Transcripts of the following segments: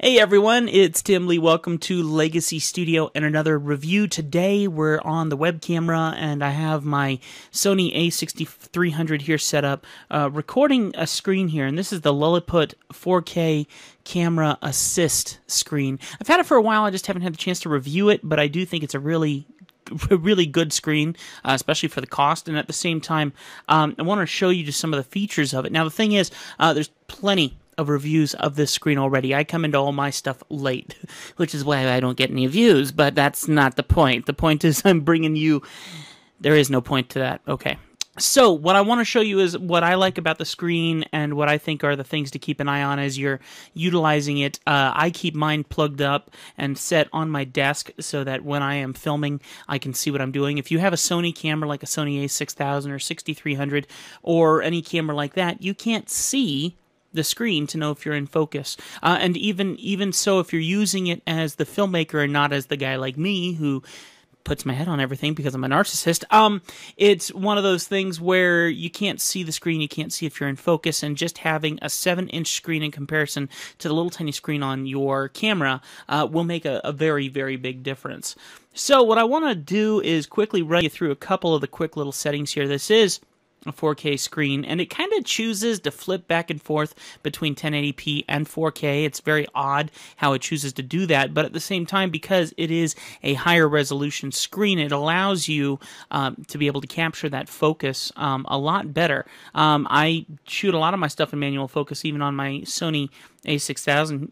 Hey everyone, it's Tim Lee. Welcome to Legacy Studio and another review. Today we're on the web camera and I have my Sony a6300 here set up, recording a screen here, and this is the Lilliput 4K Camera Assist screen. I've had it for a while, I just haven't had the chance to review it, but I do think it's a really good screen, especially for the cost, and at the same time, I want to show you just some of the features of it. Now the thing is, there's plenty of reviews of this screen already. I come into all my stuff late, which is why I don't get any views, but that's not the point. The point is I'm bringing you... There is no point to that. Okay. So what I want to show you is what I like about the screen and what I think are the things to keep an eye on as you're utilizing it. I keep mine plugged up and set on my desk so that when I am filming, I can see what I'm doing. If you have a Sony camera like a Sony a6000 or 6300 or any camera like that, you can't see the screen to know if you're in focus. And even so, if you're using it as the filmmaker and not as the guy like me who puts my head on everything because I'm a narcissist, it's one of those things where you can't see the screen, you can't see if you're in focus, and just having a 7-inch screen in comparison to the little tiny screen on your camera will make a very, very big difference. So what I want to do is quickly run you through a couple of the quick little settings here. This is a 4K screen, and it kind of chooses to flip back and forth between 1080p and 4K. It's very odd how it chooses to do that, but at the same time, because it is a higher resolution screen, it allows you to be able to capture that focus a lot better. I shoot a lot of my stuff in manual focus, even on my Sony a6000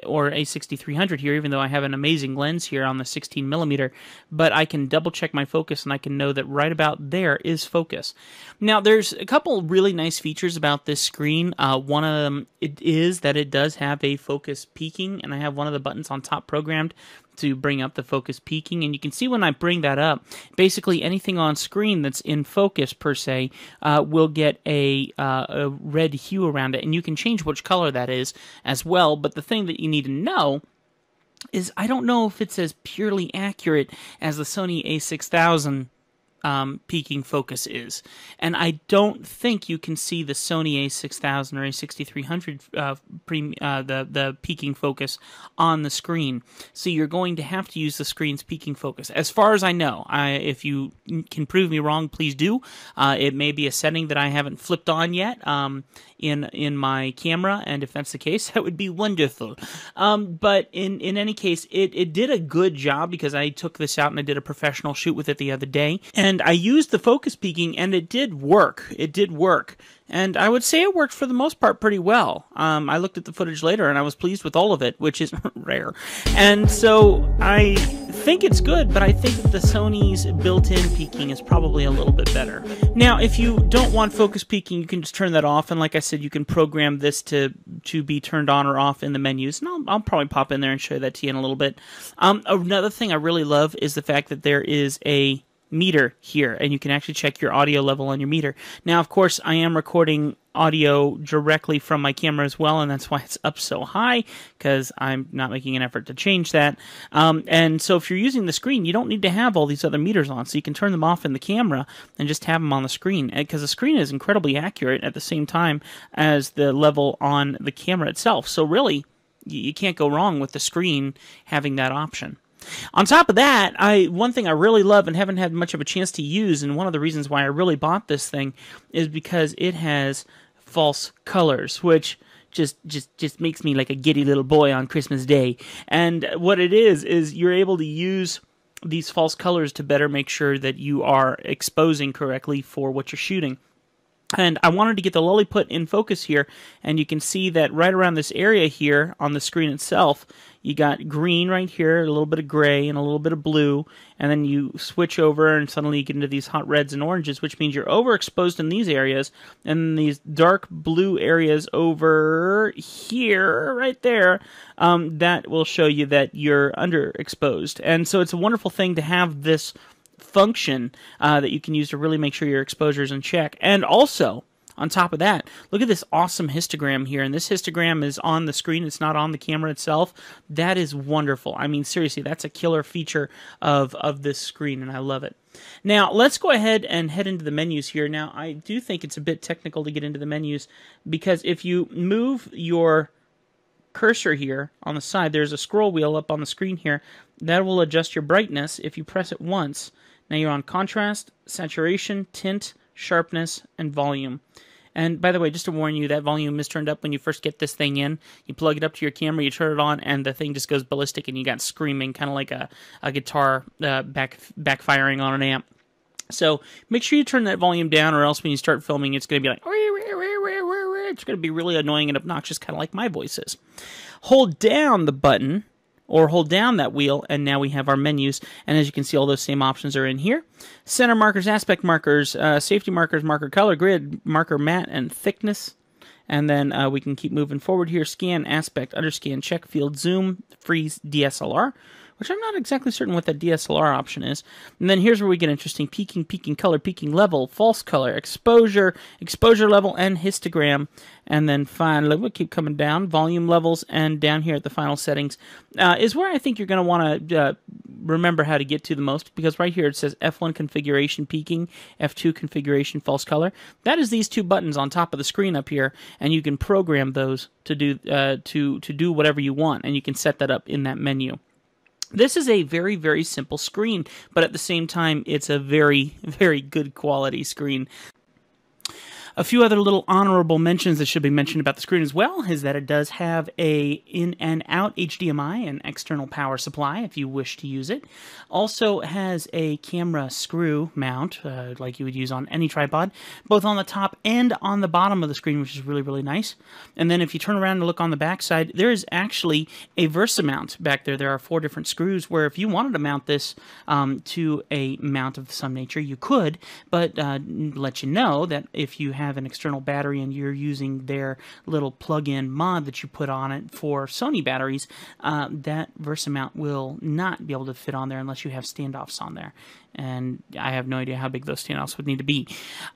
or a6300 here, even though I have an amazing lens here on the 16mm, but I can double check my focus and I can know that right about there is focus. Now there's a couple really nice features about this screen. One of them is that it does have a focus peaking, and I have one of the buttons on top programmed to bring up the focus peaking, and you can see when I bring that up, basically anything on screen that's in focus per se will get a red hue around it, and you can change which color that is as well. But the thing that you need to know is I don't know if it's as purely accurate as the Sony a6000 peaking focus is, and I don't think you can see the Sony a6000 or a6300 the peaking focus on the screen, so you're going to have to use the screen's peaking focus. As far as I know, if you can prove me wrong, please do. It may be a setting that I haven't flipped on yet in my camera, and if that's the case, that would be wonderful. But in any case, it did a good job, because I took this out and I did a professional shoot with it the other day, and I used the focus peaking, and it did work. It did work. And I would say it worked for the most part pretty well. I looked at the footage later, and I was pleased with all of it, which is rare. And so I think it's good, but I think that the Sony's built-in peaking is probably a little bit better. Now, if you don't want focus peaking, you can just turn that off, and like I said, you can program this to be turned on or off in the menus, and I'll probably pop in there and show that to you in a little bit. Another thing I really love is the fact that there is a meter here, and you can actually check your audio level on your meter. Now, of course, I am recording audio directly from my camera as well, and that's why it's up so high, because I'm not making an effort to change that. And so if you're using the screen, you don't need to have all these other meters on, so you can turn them off in the camera and just have them on the screen, because the screen is incredibly accurate at the same time as the level on the camera itself. So really, you can't go wrong with the screen having that option. On top of that, one thing I really love and haven't had much of a chance to use, and one of the reasons why I really bought this thing, is because it has false colors, which just makes me like a giddy little boy on Christmas Day. And what it is you're able to use these false colors to better make sure that you are exposing correctly for what you're shooting. And I wanted to get the Lilliput in focus here, and you can see that right around this area here on the screen itself, you got green right here, a little bit of gray, and a little bit of blue, and then you switch over and suddenly you get into these hot reds and oranges, which means you're overexposed in these areas, and these dark blue areas over here, right there, that will show you that you're underexposed. And so it's a wonderful thing to have this function that you can use to really make sure your exposure is in check. And also, on top of that, look at this awesome histogram here, and this histogram is on the screen, it's not on the camera itself. That is wonderful. I mean, seriously, that's a killer feature of this screen, and I love it. Now, let's go ahead and head into the menus here. Now, I do think it's a bit technical to get into the menus, because if you move your cursor here on the side, there's a scroll wheel up on the screen here that will adjust your brightness if you press it once. Now you're on contrast, saturation, tint, sharpness, and volume. And by the way, just to warn you, that volume is turned up when you first get this thing in. You plug it up to your camera, you turn it on, and the thing just goes ballistic, and you got screaming, kind of like a guitar backfiring on an amp. So make sure you turn that volume down, or else when you start filming, it's going to be like, it's going to be really annoying and obnoxious, kind of like my voice is. Hold down the button, or hold down that wheel, and now we have our menus. And as you can see, all those same options are in here. Center markers, aspect markers, safety markers, marker color, grid, marker matte, and thickness. And then we can keep moving forward here. Scan, aspect, underscan, check field, zoom, freeze, DSLR, which I'm not exactly certain what that DSLR option is. And then here's where we get interesting. Peaking, peaking color, peaking level, false color, exposure, exposure level, and histogram. And then finally, we'll keep coming down. Volume levels, and down here at the final settings is where I think you're going to want to remember how to get to the most, because right here it says F1 configuration peaking, F2 configuration false color. That is these two buttons on top of the screen up here, and you can program those to do whatever you want, and you can set that up in that menu. This is a very, very simple screen, but at the same time, it's a very, very good quality screen. A few other little honorable mentions that should be mentioned about the screen as well is that it does have a in and out HDMI and external power supply if you wish to use it. Also has a camera screw mount like you would use on any tripod, both on the top and on the bottom of the screen, which is really, really nice. And then if you turn around and look on the back side, there is actually a Versa mount back there. There are 4 different screws where if you wanted to mount this to a mount of some nature, you could, but let you know that if you have an external battery and you're using their little plug-in mod that you put on it for Sony batteries, that Versa mount will not be able to fit on there unless you have standoffs on there. And I have no idea how big those standoffs would need to be.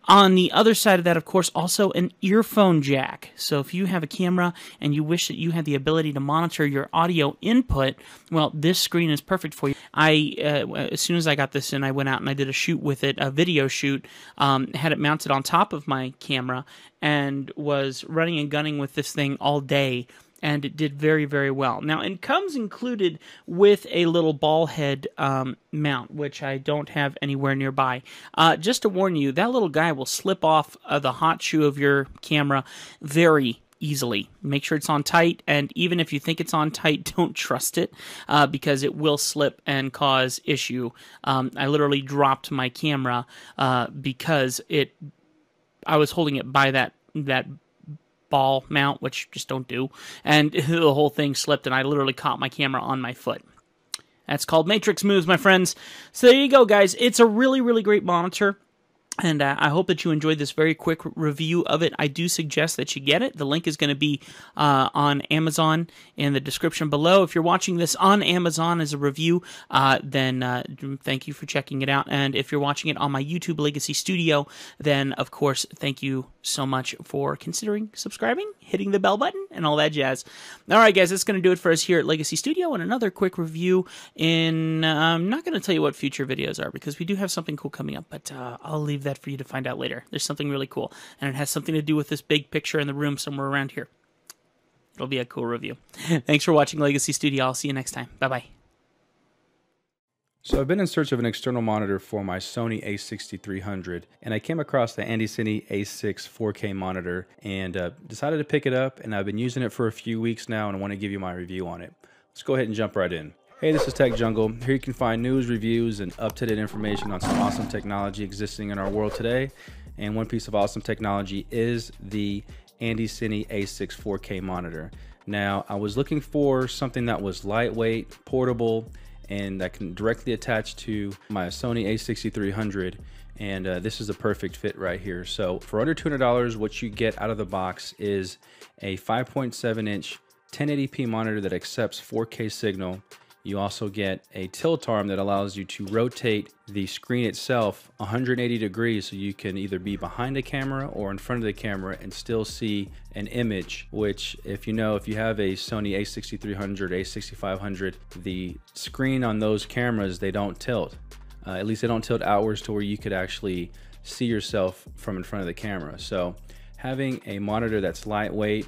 On the other side of that, of course, also an earphone jack. So if you have a camera and you wish that you had the ability to monitor your audio input, well, this screen is perfect for you. As soon as I got this in, I went out and I did a shoot with it, a video shoot, had it mounted on top of my camera, and was running and gunning with this thing all day. And it did very, very well. Now, it comes included with a little ball head mount, which I don't have anywhere nearby. Just to warn you, that little guy will slip off the hot shoe of your camera very easily. Make sure it's on tight, and even if you think it's on tight, don't trust it, because it will slip and cause issue. I literally dropped my camera because I was holding it by that ball mount, which just don't do, and the whole thing slipped, and I literally caught my camera on my foot. That's called Matrix moves, my friends. So there you go, guys. It's a really, really great monitor. And I hope that you enjoyed this very quick review of it. I do suggest that you get it. The link is going to be on Amazon in the description below. If you're watching this on Amazon as a review, then thank you for checking it out. And if you're watching it on my YouTube Legacy Studio, then, of course, thank you so much for considering subscribing, hitting the bell button, and all that jazz. All right, guys, that's going to do it for us here at Legacy Studio, and another quick review in... I'm not going to tell you what future videos are, because we do have something cool coming up, but I'll leave that for you to find out later. There's something really cool, and it has something to do with this big picture in the room somewhere around here. It'll be a cool review. Thanks for watching Legacy Studio. I'll see you next time. Bye-bye. So I've been in search of an external monitor for my Sony a6300, and I came across the Andy Cine A6 4K monitor and decided to pick it up, and I've been using it for a few weeks now, and I want to give you my review on it. Let's go ahead and jump right in. Hey, this is Tech Jungle. Here you can find news, reviews, and up-to-date information on some awesome technology existing in our world today. And one piece of awesome technology is the Andy Cine A6 4K monitor. Now, I was looking for something that was lightweight, portable, and that can directly attach to my Sony a6300, and this is the perfect fit right here. So for under $200, what you get out of the box is a 5.7-inch 1080p monitor that accepts 4K signal. You also get a tilt arm that allows you to rotate the screen itself 180 degrees, so you can either be behind the camera or in front of the camera and still see an image, which if you have a Sony a6300, a6500, the screen on those cameras, they don't tilt. At least they don't tilt outwards to where you could actually see yourself from in front of the camera. So having a monitor that's lightweight,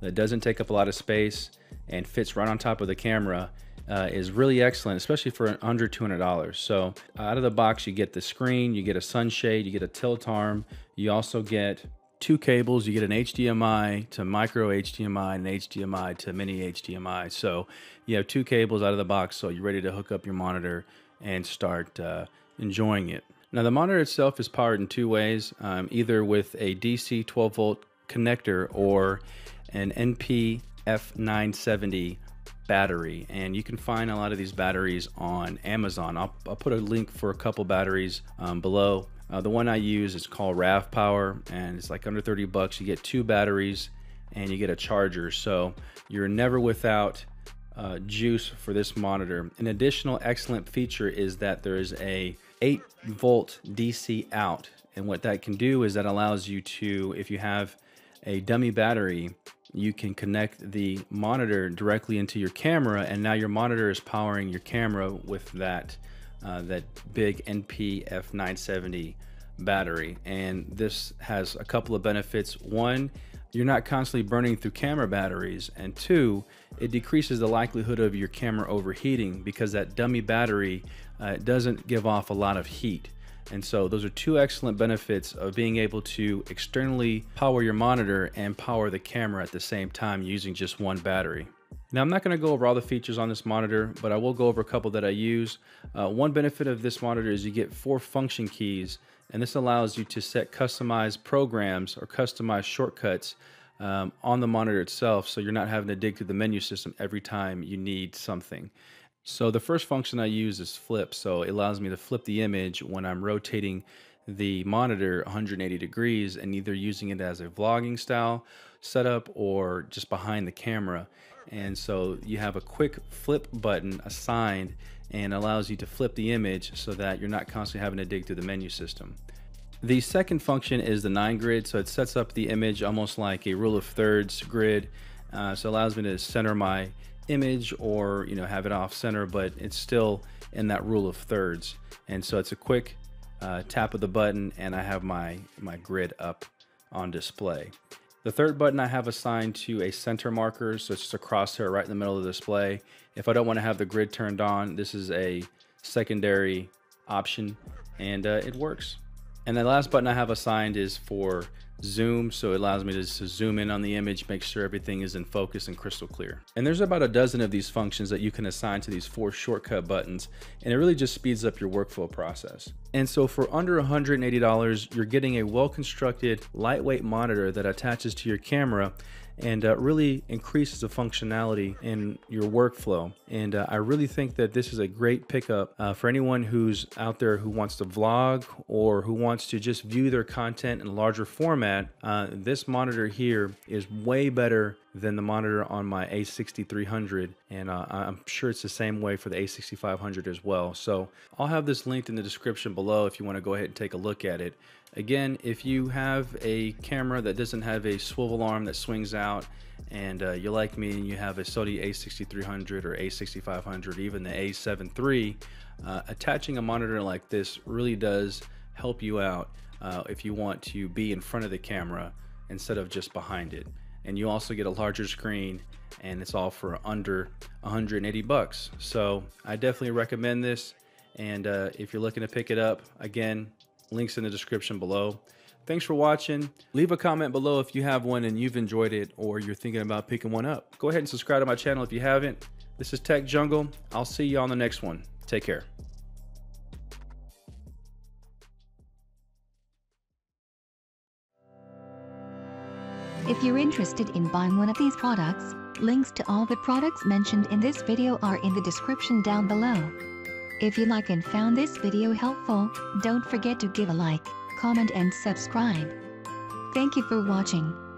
that doesn't take up a lot of space and fits right on top of the camera is really excellent, especially for under $200. So out of the box, you get the screen, you get a sunshade, you get a tilt arm, you also get 2 cables. You get an HDMI to micro HDMI and HDMI to mini HDMI. So you have 2 cables out of the box, so you're ready to hook up your monitor and start enjoying it. Now the monitor itself is powered in 2 ways, either with a DC 12 volt connector or an NP-F970 battery, and you can find a lot of these batteries on Amazon. I'll put a link for a couple batteries below. The one I use is called RAV Power, and it's like under 30 bucks. You get 2 batteries and you get a charger, so you're never without juice for this monitor. An additional excellent feature is that there is a 8-volt DC out, and what that can do is that allows you to, if you have a dummy battery, you can connect the monitor directly into your camera, and now your monitor is powering your camera with that big NP-F970 battery. And this has a couple of benefits. 1, you're not constantly burning through camera batteries, and 2, it decreases the likelihood of your camera overheating because that dummy battery doesn't give off a lot of heat. And so those are 2 excellent benefits of being able to externally power your monitor and power the camera at the same time using just 1 battery. Now I'm not going to go over all the features on this monitor, but I will go over a couple that I use. One benefit of this monitor is you get 4 function keys, and this allows you to set customized programs or customized shortcuts on the monitor itself, so you're not having to dig through the menu system every time you need something. So the first function I use is flip, so it allows me to flip the image when I'm rotating the monitor 180 degrees and either using it as a vlogging style setup or just behind the camera. And so you have a quick flip button assigned and allows you to flip the image so that you're not constantly having to dig through the menu system. The second function is the 9 grid, so it sets up the image almost like a rule of thirds grid. So it allows me to center my image or have it off center, but it's still in that rule of thirds. And so it's a quick tap of the button and I have my grid up on display. The third button I have assigned to a center marker, so it's just a crosshair right in the middle of the display. If I don't want to have the grid turned on, this is a secondary option, and it works. And the last button I have assigned is for zoom, so it allows me to zoom in on the image, make sure everything is in focus and crystal clear. And there's about a dozen of these functions that you can assign to these 4 shortcut buttons, and it really just speeds up your workflow process. And so for under $180, you're getting a well-constructed, lightweight monitor that attaches to your camera and really increases the functionality in your workflow. And I really think that this is a great pickup for anyone who's out there who wants to vlog or who wants to just view their content in a larger format. This monitor here is way better than the monitor on my A6300, and I'm sure it's the same way for the A6500 as well. So I'll have this linked in the description below if you want to go ahead and take a look at it. Again, if you have a camera that doesn't have a swivel arm that swings out, and you're like me and you have a Sony A6300 or A6500, even the A7 III, attaching a monitor like this really does help you out if you want to be in front of the camera instead of just behind it. And you also get a larger screen, and it's all for under 180 bucks. So I definitely recommend this. And if you're looking to pick it up, again, links in the description below. Thanks for watching. Leave a comment below if you have one and you've enjoyed it or you're thinking about picking one up. Go ahead and subscribe to my channel if you haven't. This is Tech Jungle. I'll see you on the next one. Take care. If you're interested in buying one of these products, links to all the products mentioned in this video are in the description down below. If you like and found this video helpful, don't forget to give a like, comment and subscribe. Thank you for watching.